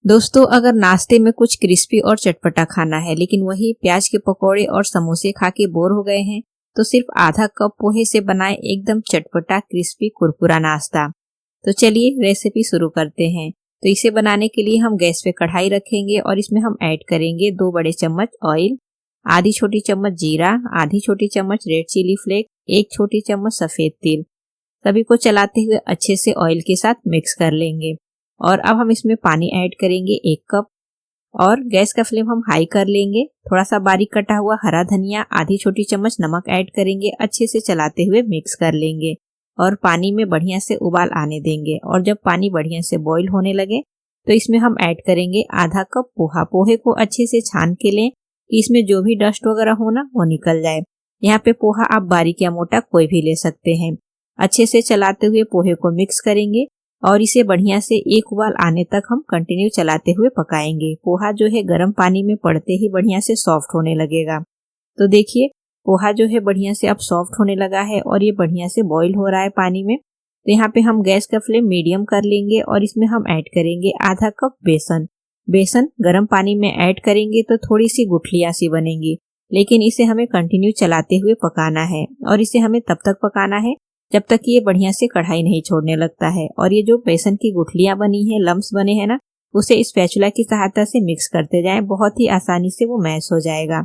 दोस्तों, अगर नाश्ते में कुछ क्रिस्पी और चटपटा खाना है लेकिन वही प्याज के पकौड़े और समोसे खा के बोर हो गए हैं तो सिर्फ आधा कप पोहे से बनाएं एकदम चटपटा क्रिस्पी कुरकुरा नाश्ता। तो चलिए रेसिपी शुरू करते हैं। तो इसे बनाने के लिए हम गैस पे कढ़ाई रखेंगे और इसमें हम ऐड करेंगे 2 बड़े चम्मच ऑयल, आधी छोटी चम्मच जीरा, आधी छोटी चम्मच रेड चिली फ्लेक, 1 छोटी चम्मच सफेद तिल। सभी को चलाते हुए अच्छे से ऑयल के साथ मिक्स कर लेंगे। और अब हम इसमें पानी ऐड करेंगे 1 कप और गैस का फ्लेम हम हाई कर लेंगे। थोड़ा सा बारीक कटा हुआ हरा धनिया, आधी छोटी चम्मच नमक ऐड करेंगे, अच्छे से चलाते हुए मिक्स कर लेंगे और पानी में बढ़िया से उबाल आने देंगे। और जब पानी बढ़िया से बॉईल होने लगे तो इसमें हम ऐड करेंगे आधा कप पोहा। पोहे को अच्छे से छान के लें कि इसमें जो भी डस्ट वगैरह हो ना वो निकल जाए। यहाँ पे पोहा आप बारीक या मोटा कोई भी ले सकते हैं। अच्छे से चलाते हुए पोहे को मिक्स करेंगे और इसे बढ़िया से 1 उबाल आने तक हम कंटिन्यू चलाते हुए पकाएंगे। पोहा जो है गर्म पानी में पड़ते ही बढ़िया से सॉफ्ट होने लगेगा। तो देखिए पोहा जो है बढ़िया से अब सॉफ्ट होने लगा है और ये बढ़िया से बॉईल हो रहा है पानी में। तो यहाँ पे हम गैस का फ्लेम मीडियम कर लेंगे और इसमें हम ऐड करेंगे आधा कप बेसन। बेसन गर्म पानी में ऐड करेंगे तो थोड़ी सी गुठलियां सी बनेंगी, लेकिन इसे हमें कंटिन्यू चलाते हुए पकाना है और इसे हमें तब तक पकाना है जब तक ये बढ़िया से कढ़ाई नहीं छोड़ने लगता है। और ये जो बेसन की गुठलियां बनी है, लम्स बने हैं ना, उसे स्पैचुला की सहायता से मिक्स करते जाएं, बहुत ही आसानी से वो मैश हो जाएगा।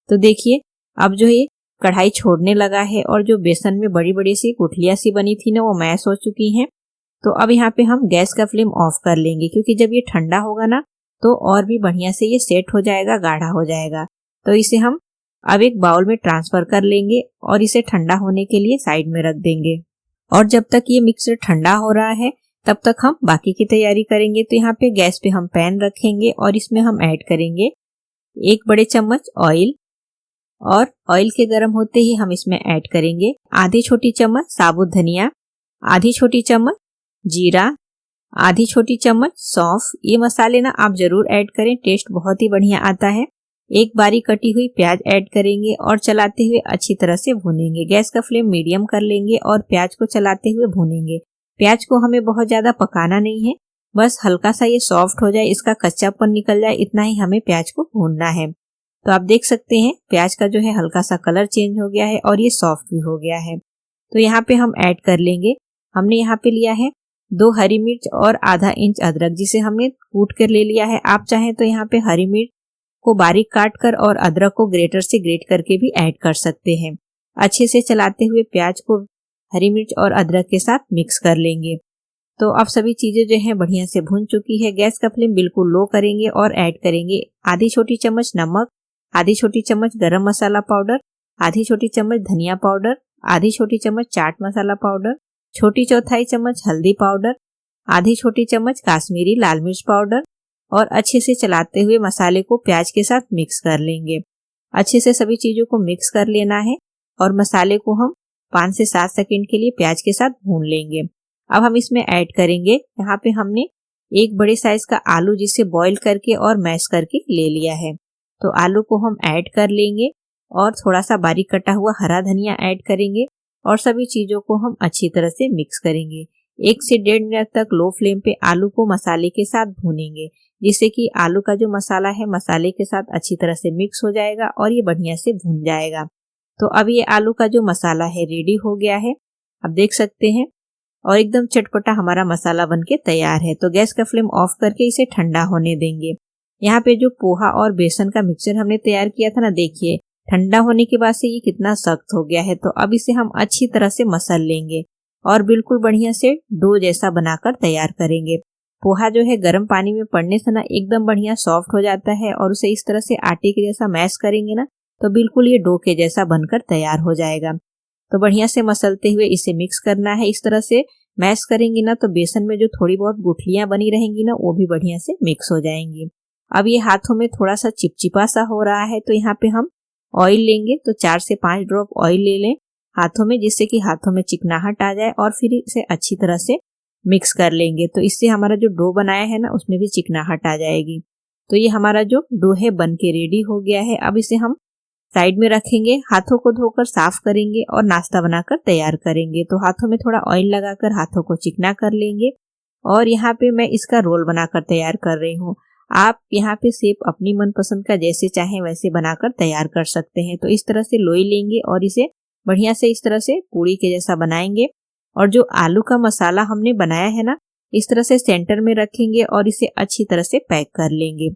तो देखिए अब जो ये कढ़ाई छोड़ने लगा है और जो बेसन में बड़ी बड़ी सी गुठलियां सी बनी थी ना वो मैश हो चुकी हैं। तो अब यहाँ पे हम गैस का फ्लेम ऑफ कर लेंगे, क्योंकि जब ये ठंडा होगा ना तो और भी बढ़िया से ये सेट हो जाएगा, गाढ़ा हो जाएगा। तो इसे हम अब एक बाउल में ट्रांसफर कर लेंगे और इसे ठंडा होने के लिए साइड में रख देंगे। और जब तक ये मिक्सर ठंडा हो रहा है तब तक हम बाकी की तैयारी करेंगे। तो यहाँ पे गैस पे हम पैन रखेंगे और इसमें हम ऐड करेंगे 1 बड़े चम्मच ऑयल और ऑयल के गर्म होते ही हम इसमें ऐड करेंगे आधी छोटी चम्मच साबुत धनिया, आधी छोटी चम्मच जीरा, आधी छोटी चम्मच सौंफ। ये मसाले ना आप जरूर ऐड करें, टेस्ट बहुत ही बढ़िया आता है। 1 बारीक कटी हुई प्याज ऐड करेंगे और चलाते हुए अच्छी तरह से भूनेंगे। गैस का फ्लेम मीडियम कर लेंगे और प्याज को चलाते हुए भूनेंगे। प्याज को हमें बहुत ज्यादा पकाना नहीं है, बस हल्का सा ये सॉफ्ट हो जाए, इसका कच्चापन निकल जाए, इतना ही हमें प्याज को भूनना है। तो आप देख सकते हैं प्याज का जो है हल्का सा कलर चेंज हो गया है और ये सॉफ्ट भी हो गया है। तो यहाँ पे हम ऐड कर लेंगे, हमने यहाँ पे लिया है 2 हरी मिर्च और आधा इंच अदरक, जिसे हमने कूट कर ले लिया है। आप चाहें तो यहाँ पे हरी मिर्च को बारीक काट कर और अदरक को ग्रेटर से ग्रेट करके भी ऐड कर सकते हैं। अच्छे से चलाते हुए प्याज को हरी मिर्च और अदरक के साथ मिक्स कर लेंगे। तो अब सभी चीजें जो हैं बढ़िया से भुन चुकी है। गैस का फ्लेम बिल्कुल लो करेंगे और ऐड करेंगे आधी छोटी चम्मच नमक, आधी छोटी चम्मच गरम मसाला पाउडर, आधी छोटी चम्मच धनिया पाउडर, आधी छोटी चम्मच चाट मसाला पाउडर, छोटी चौथाई चम्मच हल्दी पाउडर, आधी छोटी चम्मच काश्मीरी लाल मिर्च पाउडर और अच्छे से चलाते हुए मसाले को प्याज के साथ मिक्स कर लेंगे। अच्छे से सभी चीजों को मिक्स कर लेना है और मसाले को हम 5 से 7 सेकंड के लिए प्याज के साथ भून लेंगे। अब हम इसमें ऐड करेंगे, यहाँ पे हमने 1 बड़े साइज का आलू जिसे बॉईल करके और मैश करके ले लिया है। तो आलू को हम ऐड कर लेंगे और थोड़ा सा बारीक कटा हुआ हरा धनिया ऐड करेंगे और सभी चीजों को हम अच्छी तरह से मिक्स करेंगे। 1 से 1.5 मिनट तक लो फ्लेम पे आलू को मसाले के साथ भूनेंगे, जिससे कि आलू का जो मसाला है मसाले के साथ अच्छी तरह से मिक्स हो जाएगा और ये बढ़िया से भून जाएगा। तो अब ये आलू का जो मसाला है रेडी हो गया है, आप देख सकते हैं, और एकदम चटपटा हमारा मसाला बनके तैयार है। तो गैस का फ्लेम ऑफ करके इसे ठंडा होने देंगे। यहाँ पे जो पोहा और बेसन का मिक्सचर हमने तैयार किया था ना, देखिए ठंडा होने के बाद से ये कितना सख्त हो गया है। तो अब इसे हम अच्छी तरह से मसल लेंगे और बिल्कुल बढ़िया से डो जैसा बनाकर तैयार करेंगे। पोहा जो है गर्म पानी में पड़ने से ना एकदम बढ़िया सॉफ्ट हो जाता है और उसे इस तरह से आटे के जैसा मैश करेंगे ना तो बिल्कुल ये डो के जैसा बनकर तैयार हो जाएगा। तो बढ़िया से मसलते हुए इसे मिक्स करना है। इस तरह से मैश करेंगे ना तो बेसन में जो थोड़ी बहुत गुठलियां बनी रहेंगी ना वो भी बढ़िया से मिक्स हो जाएंगी। अब ये हाथों में थोड़ा सा चिपचिपा सा हो रहा है, तो यहाँ पे हम ऑयल लेंगे। तो 4 से 5 ड्रॉप ऑयल ले लें हाथों में, जिससे कि हाथों में चिकनाहट आ जाए और फिर इसे अच्छी तरह से मिक्स कर लेंगे। तो इससे हमारा जो डो बनाया है ना उसमें भी चिकनाहट आ जाएगी। तो ये हमारा जो डो है बन के रेडी हो गया है। अब इसे हम साइड में रखेंगे, हाथों को धोकर साफ करेंगे और नाश्ता बनाकर तैयार करेंगे। तो हाथों में थोड़ा ऑयल लगाकर हाथों को चिकना कर लेंगे और यहाँ पे मैं इसका रोल बनाकर तैयार कर रही हूँ। आप यहाँ पे शेप अपनी मनपसंद का जैसे चाहें वैसे बनाकर तैयार कर सकते हैं। तो इस तरह से लोई लेंगे और इसे बढ़िया से इस तरह से पूड़ी के जैसा बनाएंगे और जो आलू का मसाला हमने बनाया है ना, इस तरह से सेंटर में रखेंगे और इसे अच्छी तरह से पैक कर लेंगे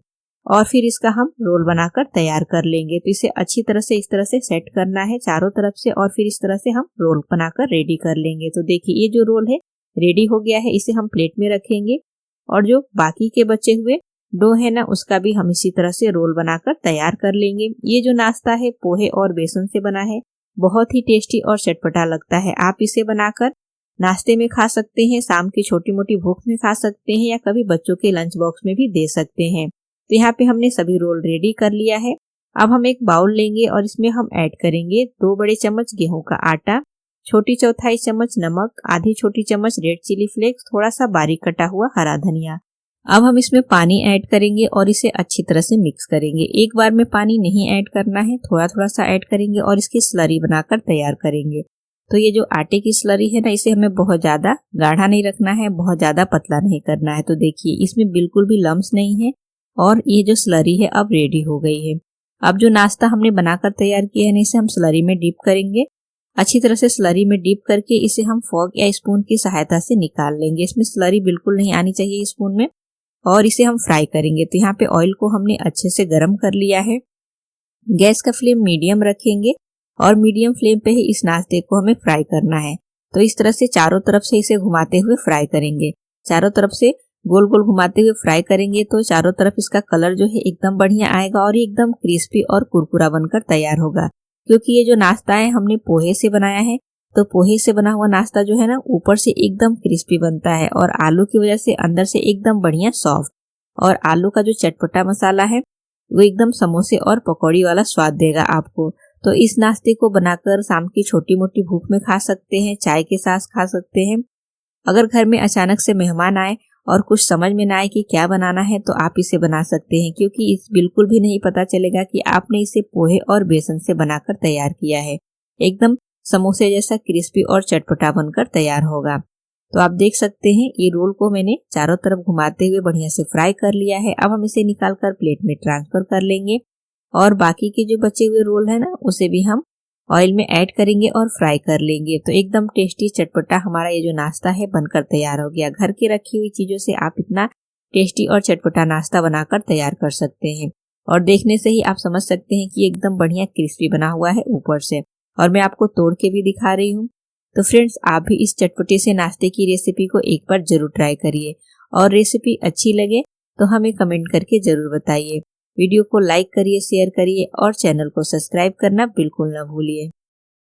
और फिर इसका हम रोल बनाकर तैयार कर लेंगे। तो इसे अच्छी तरह से इस तरह से सेट करना है चारों तरफ से और फिर इस तरह से हम रोल बनाकर रेडी कर लेंगे। तो देखिए ये जो रोल है रेडी हो गया है, इसे हम प्लेट में रखेंगे और जो बाकी के बचे हुए डो है ना, उसका भी हम इसी तरह से रोल बनाकर तैयार कर लेंगे। ये जो नाश्ता है पोहे और बेसन से बना है, बहुत ही टेस्टी और चटपटा लगता है। आप इसे बनाकर नाश्ते में खा सकते हैं, शाम की छोटी मोटी भूख में खा सकते हैं या कभी बच्चों के लंच बॉक्स में भी दे सकते हैं। तो यहाँ पे हमने सभी रोल रेडी कर लिया है। अब हम एक बाउल लेंगे और इसमें हम ऐड करेंगे 2 बड़े चम्मच गेहूं का आटा, छोटी चौथाई चम्मच नमक, आधी छोटी चम्मच रेड चिली फ्लेक्स, थोड़ा सा बारीक कटा हुआ हरा धनिया। अब हम इसमें पानी ऐड करेंगे और इसे अच्छी तरह से मिक्स करेंगे। एक बार में पानी नहीं ऐड करना है, थोड़ा थोड़ा सा ऐड करेंगे और इसकी स्लरी बनाकर तैयार करेंगे। तो ये जो आटे की स्लरी है ना, इसे हमें बहुत ज्यादा गाढ़ा नहीं रखना है, बहुत ज्यादा पतला नहीं करना है। तो देखिए इसमें बिल्कुल भी लम्स नहीं है और ये जो स्लरी है अब रेडी हो गई है। अब जो नाश्ता हमने बनाकर तैयार किया है ना, इसे हम स्लरी में डिप करेंगे। अच्छी तरह से स्लरी में डिप करके इसे हम फॉर्क या स्पून की सहायता से निकाल लेंगे। इसमें स्लरी बिल्कुल नहीं आनी चाहिए स्पून में और इसे हम फ्राई करेंगे। तो यहाँ पे ऑयल को हमने अच्छे से गर्म कर लिया है। गैस का फ्लेम मीडियम रखेंगे और मीडियम फ्लेम पे ही इस नाश्ते को हमें फ्राई करना है। तो इस तरह से चारों तरफ से इसे घुमाते हुए फ्राई करेंगे। चारों तरफ से गोल गोल घुमाते हुए फ्राई करेंगे तो चारों तरफ इसका कलर जो है एकदम बढ़िया आएगा और ये एकदम क्रिस्पी और कुरकुरा बनकर तैयार होगा। क्योंकि ये जो नाश्ता है हमने पोहे से बनाया है, तो पोहे से बना हुआ नाश्ता जो है ना, ऊपर से एकदम क्रिस्पी बनता है और आलू की वजह से अंदर से एकदम बढ़िया सॉफ्ट। और आलू का जो चटपटा मसाला है वो एकदम समोसे और पकौड़ी वाला स्वाद देगा आपको। तो इस नाश्ते को बनाकर शाम की छोटी मोटी भूख में खा सकते हैं, चाय के साथ खा सकते हैं। अगर घर में अचानक से मेहमान आए और कुछ समझ में ना आए कि क्या बनाना है, तो आप इसे बना सकते हैं, क्योंकि इस बिल्कुल भी नहीं पता चलेगा कि आपने इसे पोहे और बेसन से बनाकर तैयार किया है। एकदम समोसे जैसा क्रिस्पी और चटपटा बनकर तैयार होगा। तो आप देख सकते हैं ये रोल को मैंने चारों तरफ घुमाते हुए बढ़िया से फ्राई कर लिया है। अब हम इसे निकालकर प्लेट में ट्रांसफर कर लेंगे और बाकी के जो बचे हुए रोल है ना, उसे भी हम ऑयल में ऐड करेंगे और फ्राई कर लेंगे। तो एकदम टेस्टी चटपटा हमारा ये जो नाश्ता है बनकर तैयार हो गया। घर की रखी हुई चीजों से आप इतना टेस्टी और चटपटा नाश्ता बनाकर तैयार कर सकते हैं और देखने से ही आप समझ सकते हैं कि एकदम बढ़िया क्रिस्पी बना हुआ है ऊपर से। और मैं आपको तोड़ के भी दिखा रही हूँ। तो फ्रेंड्स, आप भी इस चटपटे से नाश्ते की रेसिपी को एक बार जरूर ट्राई करिए और रेसिपी अच्छी लगे तो हमें कमेंट करके जरूर बताइए। वीडियो को लाइक करिए, शेयर करिए और चैनल को सब्सक्राइब करना बिल्कुल न भूलिए।